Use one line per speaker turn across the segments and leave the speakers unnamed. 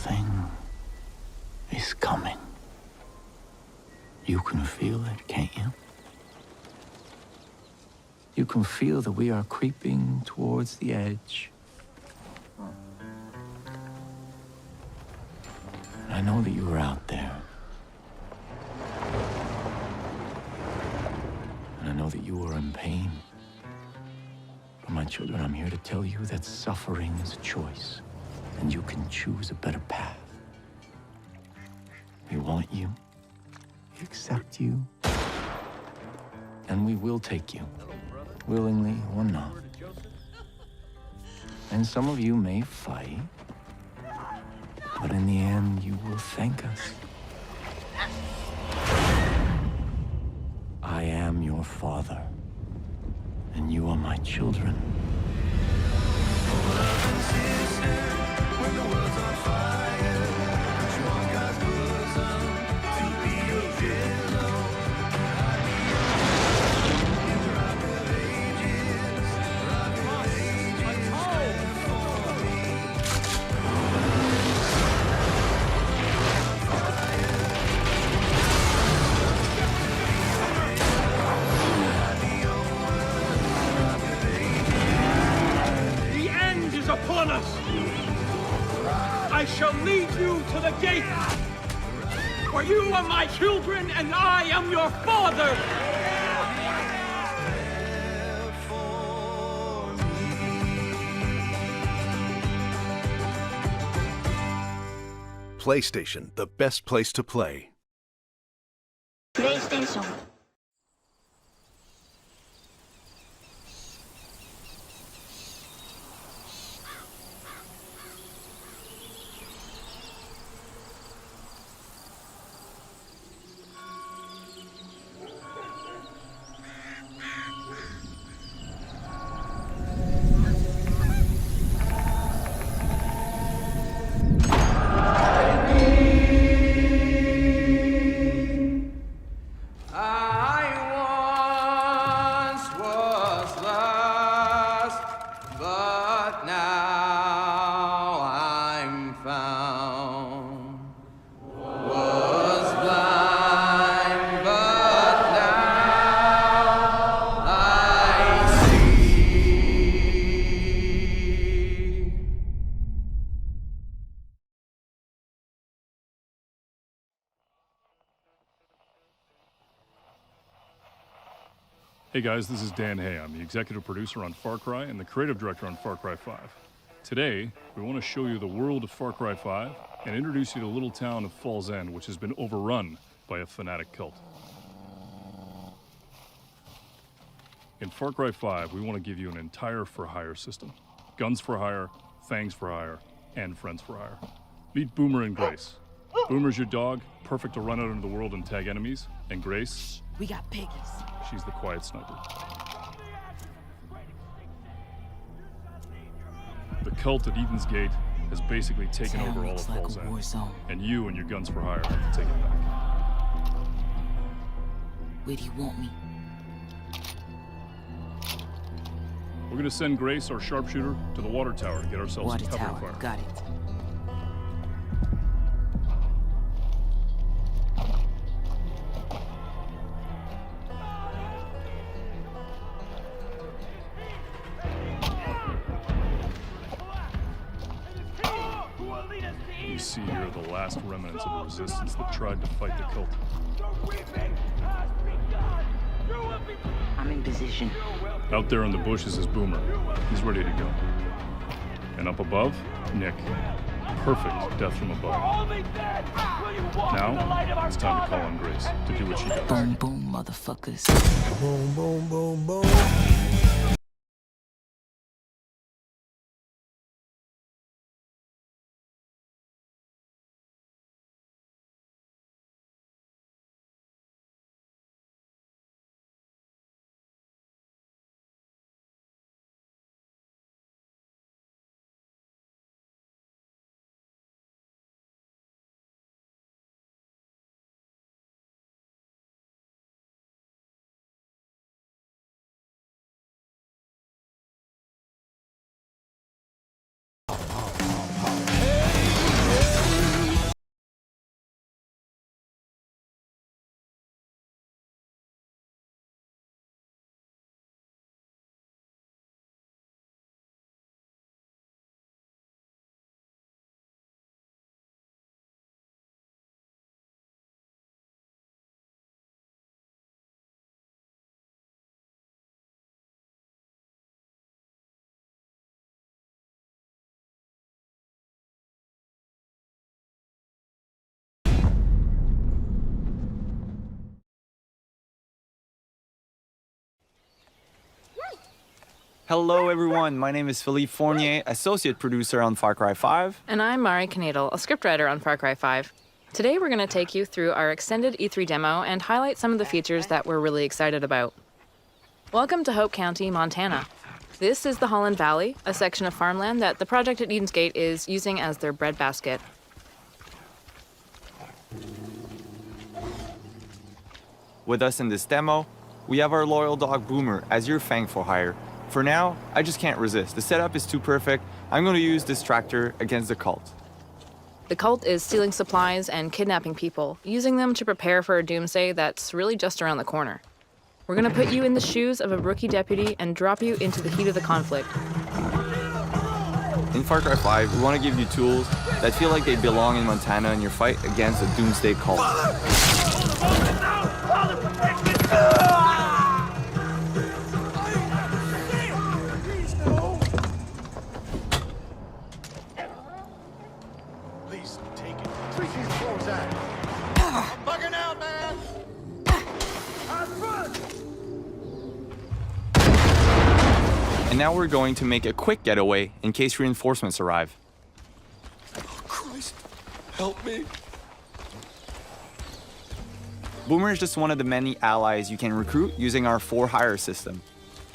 Something is coming. You can feel it, can't you? You can feel that we are creeping towards the edge. I know that you are out there. And I know that you are in pain. But my children, I'm here to tell you that suffering is a choice, and you can choose a better path. We want you, we accept you, and we will take you, willingly or not. And some of you may fight, but in the end, you will thank us. I am your father, and you are my children.
Upon us! I shall lead you to the gate, for you are my children and I am your father!
PlayStation, the best place to play.
PlayStation.
Hey guys, this is Dan Hay. I'm the executive producer on Far Cry and the creative director on Far Cry 5. Today, we want to show you the world of Far Cry 5 and introduce you to the little town of Falls End, which has been overrun by a fanatic cult. In Far Cry 5, we want to give you an entire for-hire system. Guns for hire, fangs for hire, and friends for hire. Meet Boomer and Grace. Boomer's your dog, perfect to run out into the world and tag enemies. And Grace?
We got piggies.
She's the quiet sniper. The cult at Eden's Gate has basically taken over all of Falls End. And you and your guns for hire have to take it back.
Where do you want me?
We're gonna send Grace, our sharpshooter, to the water tower to get ourselves some cover fire.
Got it.
You see here the last remnants of the resistance that tried to fight the cult.
I'm in position.
Out there in the bushes is Boomer. He's ready to go. And up above, Nick. Perfect death from above. Now, it's time to call on Grace to do what she does.
Boom, boom, motherfuckers.
Boom, boom, boom, boom.
Hello everyone, my name is Philippe Fournier, associate producer on Far Cry 5.
And I'm Mari Knadel, a scriptwriter on Far Cry 5. Today we're going to take you through our extended E3 demo and highlight some of the features that we're really excited about. Welcome to Hope County, Montana. This is the Holland Valley, a section of farmland that the project at Eden's Gate is using as their breadbasket.
With us in this demo, we have our loyal dog Boomer as your fang for hire. For now, I just can't resist. The setup is too perfect. I'm going to use this tractor against the cult.
The cult is stealing supplies and kidnapping people, using them to prepare for a doomsday that's really just around the corner. We're going to put you in the shoes of a rookie deputy and drop you into the heat of the conflict.
In Far Cry 5, we want to give you tools that feel like they belong in Montana in your fight against the doomsday cult. And now we're going to make a quick getaway in case reinforcements arrive.
Oh, Christ, help me.
Boomer is just one of the many allies you can recruit using our for-hire system.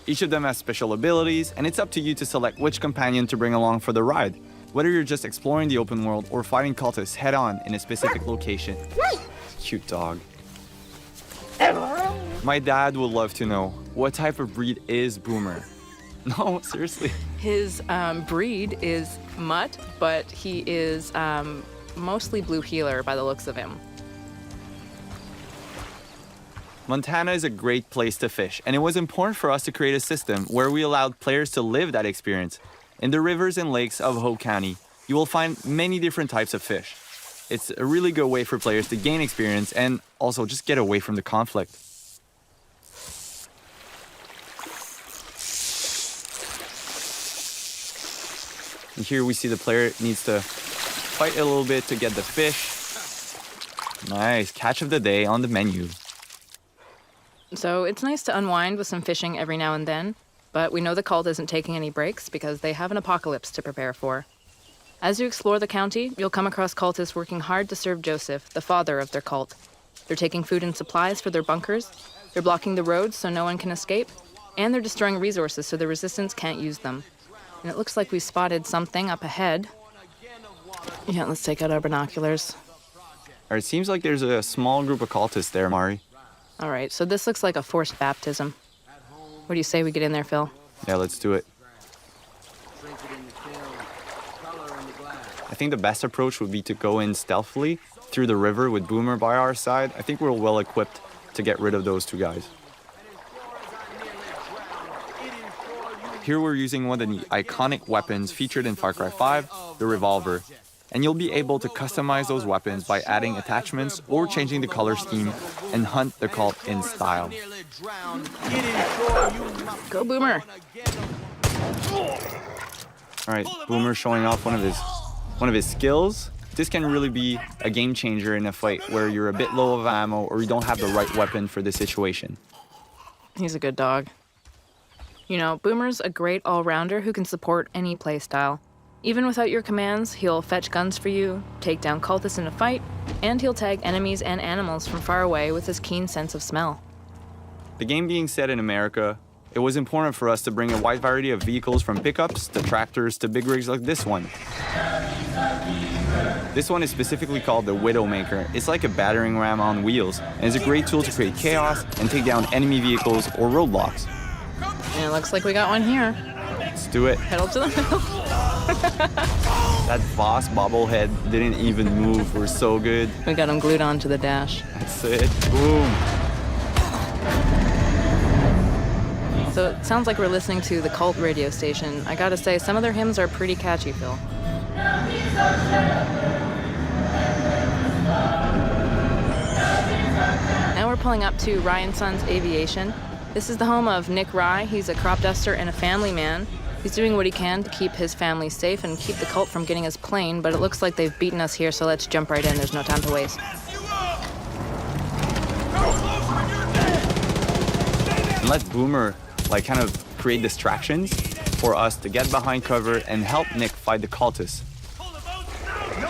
Each of them has special abilities, and it's up to you to select which companion to bring along for the ride, whether you're just exploring the open world or fighting cultists head-on in a specific location. Cute dog. My dad would love to know, what type of breed is Boomer? No, seriously.
His breed is mutt, but he is mostly blue heeler by the looks of him.
Montana is a great place to fish, and it was important for us to create a system where we allowed players to live that experience. In the rivers and lakes of Hope County, you will find many different types of fish. It's a really good way for players to gain experience and also just get away from the conflict. And here we see the player needs to fight a little bit to get the fish. Nice, catch of the day on the menu.
So it's nice to unwind with some fishing every now and then, but we know the cult isn't taking any breaks because they have an apocalypse to prepare for. As you explore the county, you'll come across cultists working hard to serve Joseph, the father of their cult. They're taking food and supplies for their bunkers, they're blocking the roads so no one can escape, and they're destroying resources so the resistance can't use them. And it looks like we spotted something up ahead. Yeah, let's take out our binoculars.
All right, it seems like there's a small group of cultists there, Mari.
All right, so this looks like a forced baptism. What do you say we get in there, Phil?
Yeah, let's do it. I think the best approach would be to go in stealthily through the river with Boomer by our side. I think we're well equipped to get rid of those two guys. Here we're using one of the iconic weapons featured in Far Cry 5, the revolver. And you'll be able to customize those weapons by adding attachments or changing the color scheme and hunt the cult in style.
Go, Boomer!
All right, Boomer showing off one of his skills. This can really be a game changer in a fight where you're a bit low of ammo or you don't have the right weapon for the situation.
He's a good dog. You know, Boomer's a great all-rounder who can support any playstyle. Even without your commands, he'll fetch guns for you, take down cultists in a fight, and he'll tag enemies and animals from far away with his keen sense of smell.
The game being set in America, it was important for us to bring a wide variety of vehicles from pickups to tractors to big rigs like this one. This one is specifically called the Widowmaker. It's like a battering ram on wheels, and it's a great tool to create chaos and take down enemy vehicles or roadblocks.
And it looks like we got one here.
Let's do it.
Pedal to the metal.
That Voss bobblehead didn't even move. We're so good.
We got him glued onto the dash.
That's it. Boom.
So it sounds like we're listening to the cult radio station. I gotta say, some of their hymns are pretty catchy, Phil. Now we're pulling up to Ryan Sons Aviation. This is the home of Nick Rye. He's a crop duster and a family man. He's doing what he can to keep his family safe and keep the cult from getting his plane, but it looks like they've beaten us here, so let's jump right in. There's no time to waste.
And let Boomer, kind of create distractions for us to get behind cover and help Nick fight the cultists.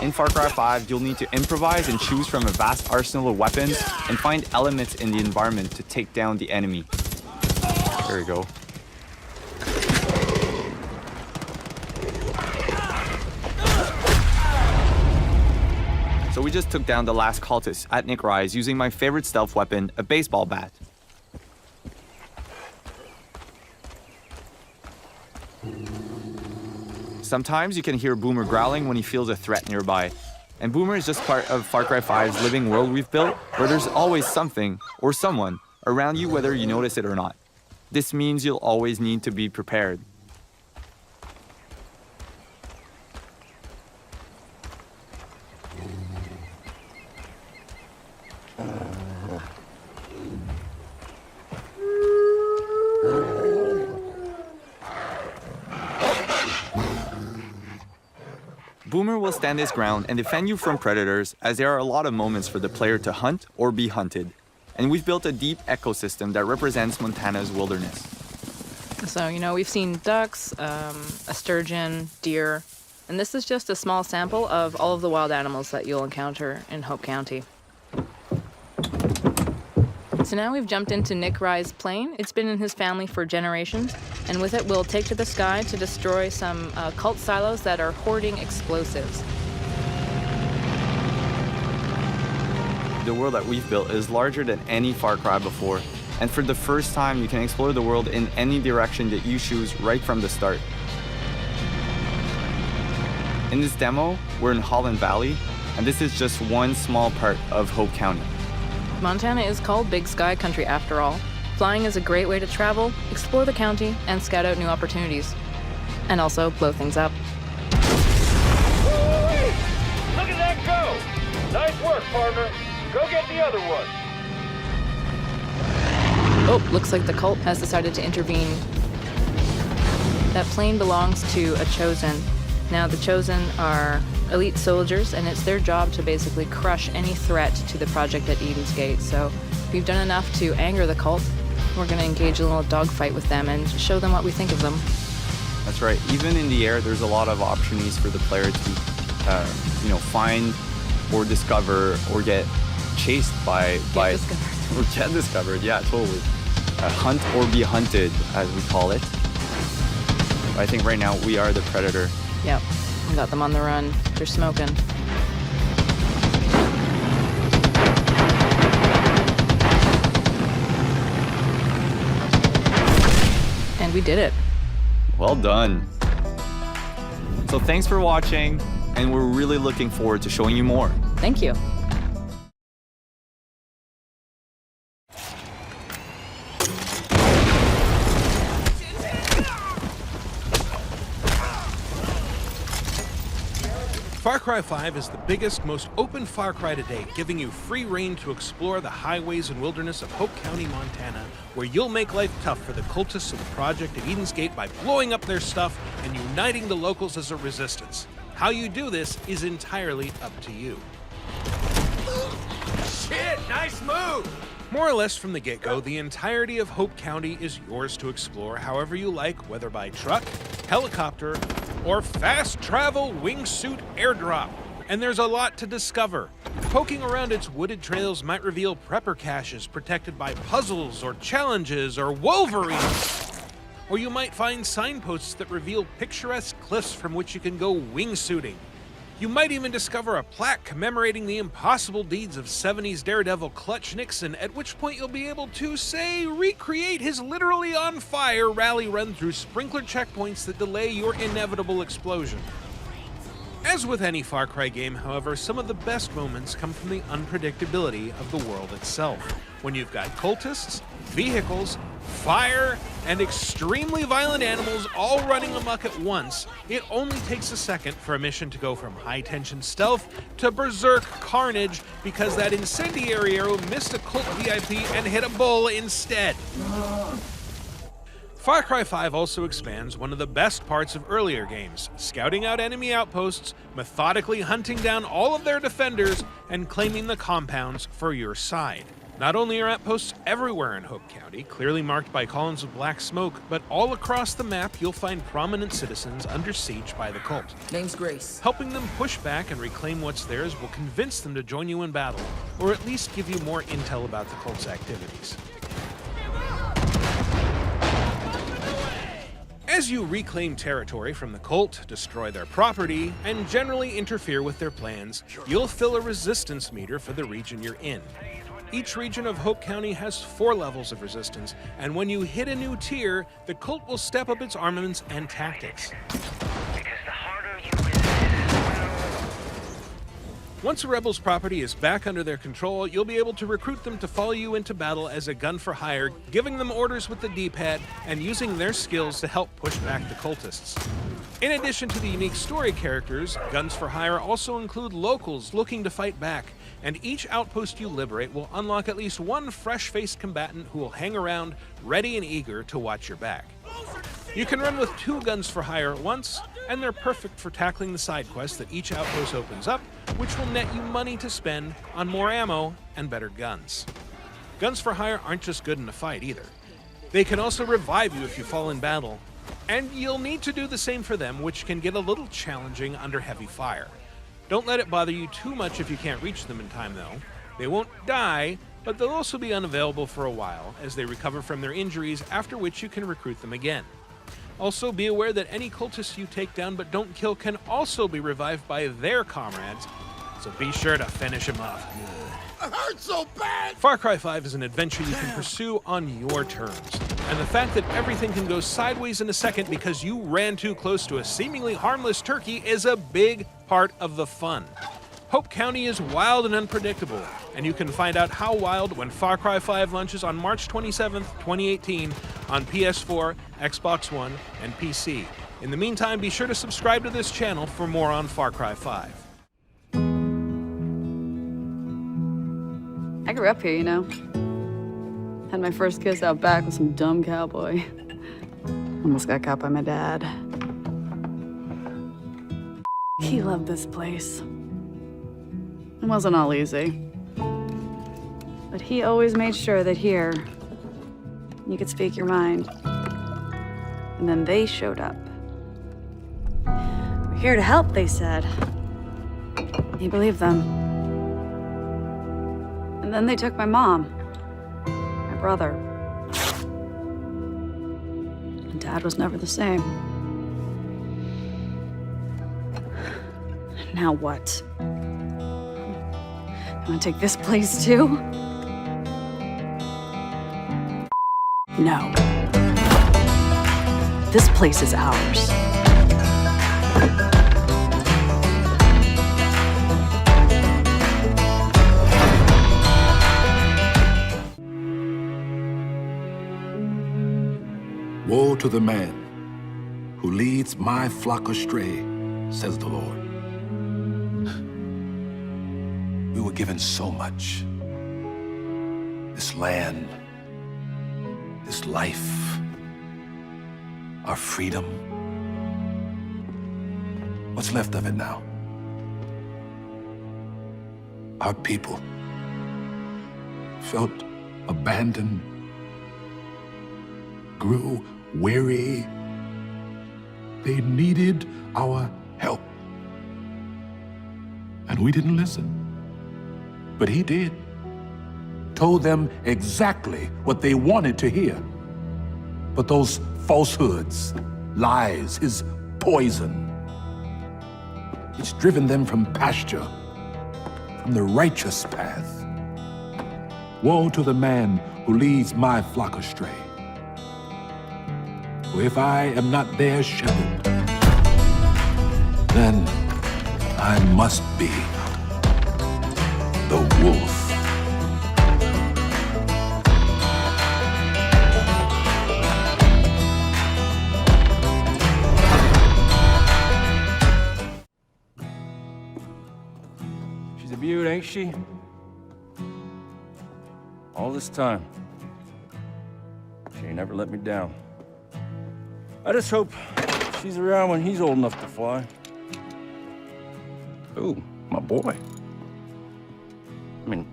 In Far Cry 5, you'll need to improvise and choose from a vast arsenal of weapons and find elements in the environment to take down the enemy. There we go. So we just took down the last cultist at Nick Rise using my favorite stealth weapon, a baseball bat. Sometimes you can hear Boomer growling when he feels a threat nearby. And Boomer is just part of Far Cry 5's living world we've built, where there's always something or someone around you whether you notice it or not. This means you'll always need to be prepared. Boomer will stand his ground and defend you from predators, as there are a lot of moments for the player to hunt or be hunted. And we've built a deep ecosystem that represents Montana's wilderness.
So, we've seen ducks, a sturgeon, deer, and this is just a small sample of all of the wild animals that you'll encounter in Hope County. So now we've jumped into Nick Rye's plane. It's been in his family for generations, and with it we'll take to the sky to destroy some cult silos that are hoarding explosives.
The world that we've built is larger than any Far Cry before, and for the first time you can explore the world in any direction that you choose right from the start. In this demo, we're in Holland Valley, and this is just one small part of Hope County.
Montana is called Big Sky Country after all. Flying is a great way to travel, explore the county, and scout out new opportunities. And also blow things up.
Woo-wee! Look at that go! Nice work, partner. Go get the other one.
Oh, looks like the cult has decided to intervene. That plane belongs to a Chosen. Now, the Chosen are elite soldiers, and it's their job to basically crush any threat to the project at Eden's Gate. So we've done enough to anger the cult. We're going to engage a little dogfight with them and show them what we think of them.
That's right. Even in the air, there's a lot of opportunities for the player to, find or discover or get chased by
Discovered.
or get discovered. Yeah, totally. Hunt or be hunted, as we call it. I think right now we are the predator.
Yep, we got them on the run. They're smoking. And we did it.
Well done. So thanks for watching, and we're really looking forward to showing you more.
Thank you.
Far Cry 5 is the biggest, most open Far Cry to date, giving you free reign to explore the highways and wilderness of Hope County, Montana, where you'll make life tough for the cultists of the project at Eden's Gate by blowing up their stuff and uniting the locals as a resistance. How you do this is entirely up to you.
Shit, nice move!
More or less from the get-go, the entirety of Hope County is yours to explore however you like, whether by truck, helicopter, or fast travel wingsuit airdrop. And there's a lot to discover. Poking around its wooded trails might reveal prepper caches protected by puzzles or challenges or wolverines. Or you might find signposts that reveal picturesque cliffs from which you can go wingsuiting. You might even discover a plaque commemorating the impossible deeds of 70s daredevil Clutch Nixon, at which point you'll be able to, say, recreate his literally on fire rally run through sprinkler checkpoints that delay your inevitable explosion. As with any Far Cry game, however, some of the best moments come from the unpredictability of the world itself. When you've got cultists, vehicles, fire, and extremely violent animals all running amok at once, it only takes a second for a mission to go from high-tension stealth to berserk carnage because that incendiary arrow missed a cult VIP and hit a bull instead. Far Cry 5 also expands one of the best parts of earlier games, scouting out enemy outposts, methodically hunting down all of their defenders, and claiming the compounds for your side. Not only are outposts everywhere in Hope County, clearly marked by columns of black smoke, but all across the map you'll find prominent citizens under siege by the cult.
Name's Grace.
Helping them push back and reclaim what's theirs will convince them to join you in battle, or at least give you more intel about the cult's activities. As you reclaim territory from the cult, destroy their property, and generally interfere with their plans, you'll fill a resistance meter for the region you're in. Each region of Hope County has 4 levels of resistance, and when you hit a new tier, the cult will step up its armaments and tactics. Once a rebel's property is back under their control, you'll be able to recruit them to follow you into battle as a gun for hire, giving them orders with the D-pad and using their skills to help push back the cultists. In addition to the unique story characters, guns for hire also include locals looking to fight back, and each outpost you liberate will unlock at least one fresh-faced combatant who will hang around, ready and eager to watch your back. You can run with 2 guns for hire at once, and they're perfect for tackling the side quests that each outpost opens up, which will net you money to spend on more ammo and better guns. Guns for hire aren't just good in a fight either. They can also revive you if you fall in battle, and you'll need to do the same for them, which can get a little challenging under heavy fire. Don't let it bother you too much if you can't reach them in time though. They won't die, but they'll also be unavailable for a while as they recover from their injuries, after which you can recruit them again. Also, be aware that any cultists you take down but don't kill can also be revived by their comrades, so be sure to finish them off good.
It hurts so bad!
Far Cry 5 is an adventure you can pursue on your terms, and the fact that everything can go sideways in a second because you ran too close to a seemingly harmless turkey is a big part of the fun. Hope County is wild and unpredictable, and you can find out how wild when Far Cry 5 launches on March 27th, 2018 on PS4, Xbox One, and PC. In the meantime, be sure to subscribe to this channel for more on Far Cry 5.
I grew up here, you know. Had my first kiss out back with some dumb cowboy. Almost got caught by my dad. He loved this place. It wasn't all easy. But he always made sure that here, you could speak your mind. And then they showed up. We're here to help, they said. He believed them. And then they took my mom, my brother. And Dad was never the same. Now what? Want to take this place too? No. This place is ours.
Woe to the man who leads my flock astray, says the Lord. We were given so much. This land, this life, our freedom. What's left of it now? Our people felt abandoned, grew weary. They needed our help. And we didn't listen. But he did. Told them exactly what they wanted to hear. But those falsehoods, lies, his poison, it's driven them from pasture, from the righteous path. Woe to the man who leads my flock astray. For if I am not their shepherd, then I must be the wolf.
She's a beaut, ain't she? All this time. She ain't never let me down. I just hope she's around when he's old enough to fly. Ooh, my boy. I mean,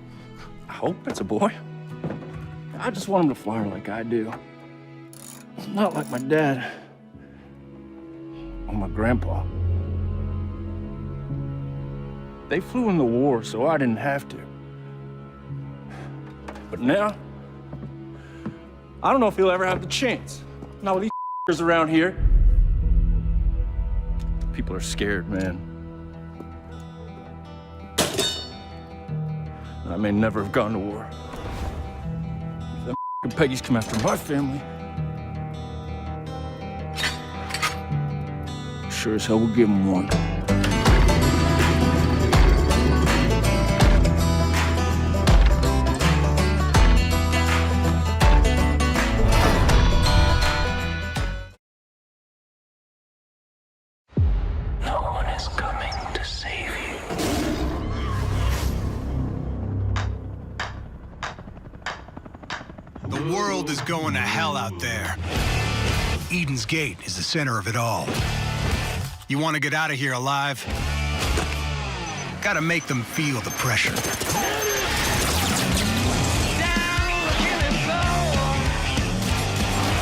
I hope it's a boy. I just want him to fly like I do. Not like my dad or my grandpa. They flew in the war, so I didn't have to. But now, I don't know if he'll ever have the chance. Not with these around here. People are scared, man. I may never have gone to war. If them Peggies come after my family, sure as hell we'll give them one.
No one is coming to save you.
The world is going to hell out there. Eden's Gate is the center of it all. You want to get out of here alive? Gotta make them feel the pressure.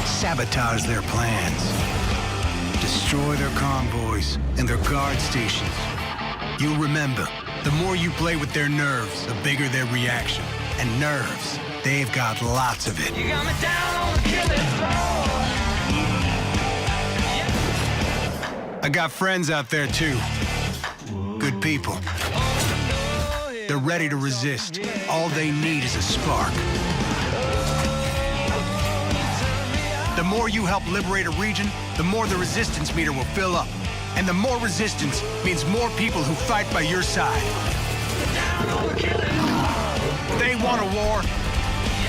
Sabotage their plans. Destroy their convoys and their guard stations. You'll remember, the more you play with their nerves, the bigger their reaction. And nerves, they've got lots of it. You got me down on the killing floor. I got friends out there too. Good people. They're ready to resist. All they need is a spark. The more you help liberate a region, the more the resistance meter will fill up. And the more resistance means more people who fight by your side. They want a war.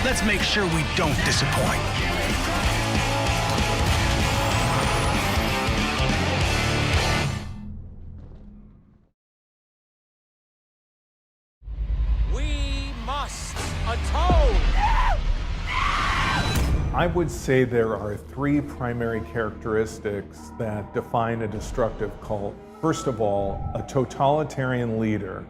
Let's make sure we don't disappoint.
We must atone!
I would say there are three primary characteristics that define a destructive cult. First of all, a totalitarian leader,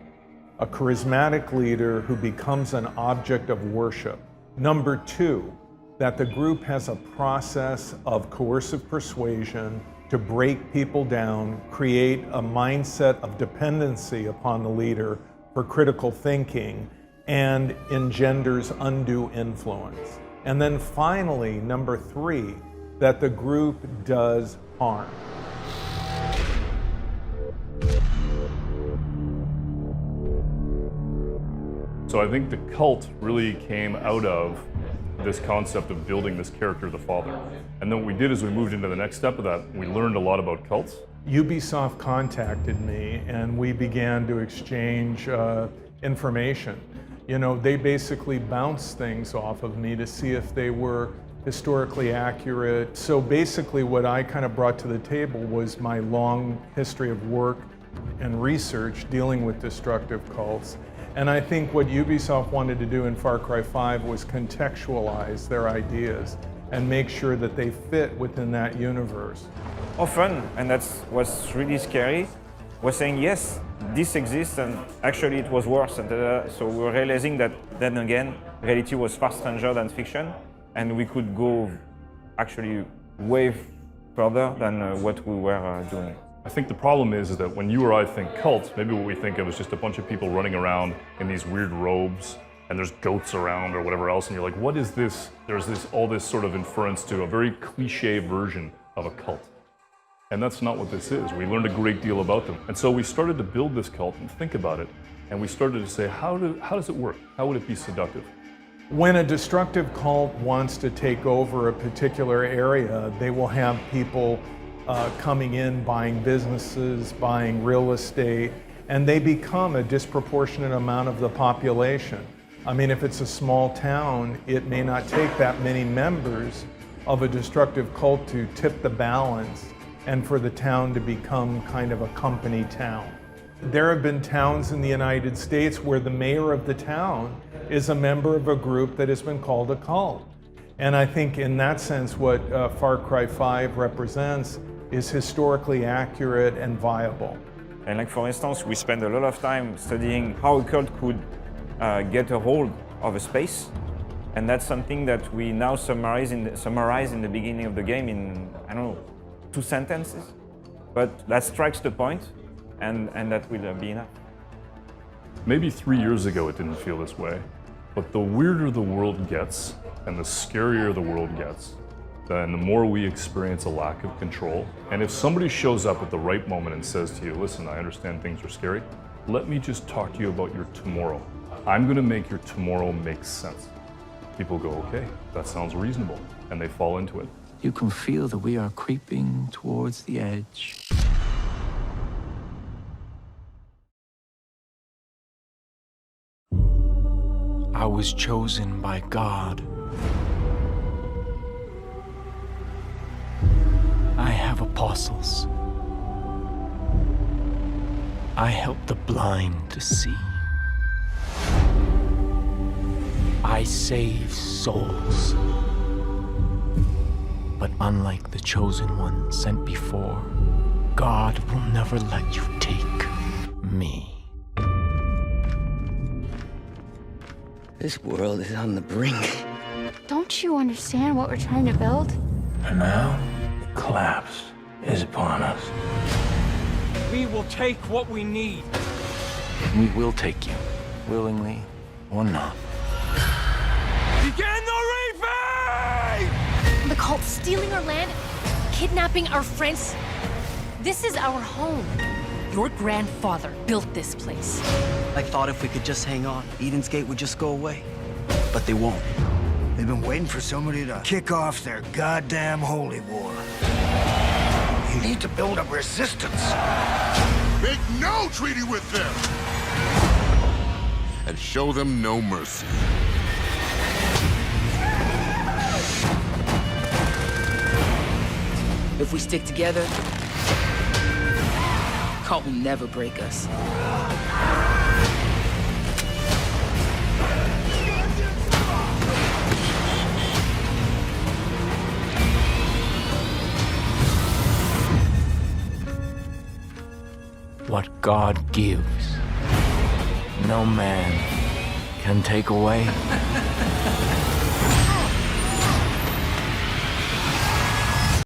a charismatic leader who becomes an object of worship. Number two, that the group has a process of coercive persuasion to break people down, create a mindset of dependency upon the leader for critical thinking, and engenders undue influence. And then finally, number three, that the group does harm.
So I think the cult really came out of this concept of building this character, the father. And then what we did is we moved into the next step of that. We learned a lot about cults.
Ubisoft contacted me and we began to exchange information. You know, they basically bounced things off of me to see if they were historically accurate. So basically what I kind of brought to the table was my long history of work and research dealing with destructive cults. And I think what Ubisoft wanted to do in Far Cry 5 was contextualize their ideas and make sure that they fit within that universe.
Often, and that's what's really scary, was saying, yes, this exists, and actually it was worse. And so we were realizing that then again, reality was far stranger than fiction, and we could go actually way further than what we were doing.
I think the problem is that when you or I think cults, maybe what we think of is just a bunch of people running around in these weird robes, and there's goats around or whatever else, and you're like, what is this? There's all this sort of inference to a very cliche version of a cult. And that's not what this is. We learned a great deal about them. And so we started to build this cult and think about it, and we started to say, how does it work? How would it be seductive?
When a destructive cult wants to take over a particular area, they will have people coming in, buying businesses, buying real estate, and they become a disproportionate amount of the population. I mean, if it's a small town, it may not take that many members of a destructive cult to tip the balance and for the town to become kind of a company town. There have been towns in the United States where the mayor of the town is a member of a group that has been called a cult. And I think in that sense, what Far Cry 5 represents is historically accurate and viable.
And like for instance, we spend a lot of time studying how a cult could get a hold of a space And that's something that we now summarize in the beginning of the game in, I don't know, 2 sentences. But that strikes the point, and that will be enough.
Maybe 3 years ago it didn't feel this way, but the weirder the world gets and the scarier the world gets, then the more we experience a lack of control. And if somebody shows up at the right moment and says to you, listen, I understand things are scary, let me just talk to you about your tomorrow. I'm gonna make your tomorrow make sense. People go, okay, that sounds reasonable, and they fall into it.
You can feel that we are creeping towards the edge. I was chosen by God. I have apostles. I help the blind to see. I save souls. But unlike the chosen one sent before, God will never let you take me.
This world is on the brink.
Don't you understand what we're trying to build?
And now, the collapse is upon us.
We will take what we need.
We will take you, willingly or not.
Begin the reaping!
The cult's stealing our land, kidnapping our friends. This is our home. Your grandfather built this place.
I thought if we could just hang on, Eden's Gate would just go away. But they won't.
They've been waiting for somebody to kick off their goddamn holy war. You need to build a resistance.
Make no treaty with them! And show them no mercy.
If we stick together, cult will never break us.
What God gives, no man can take away.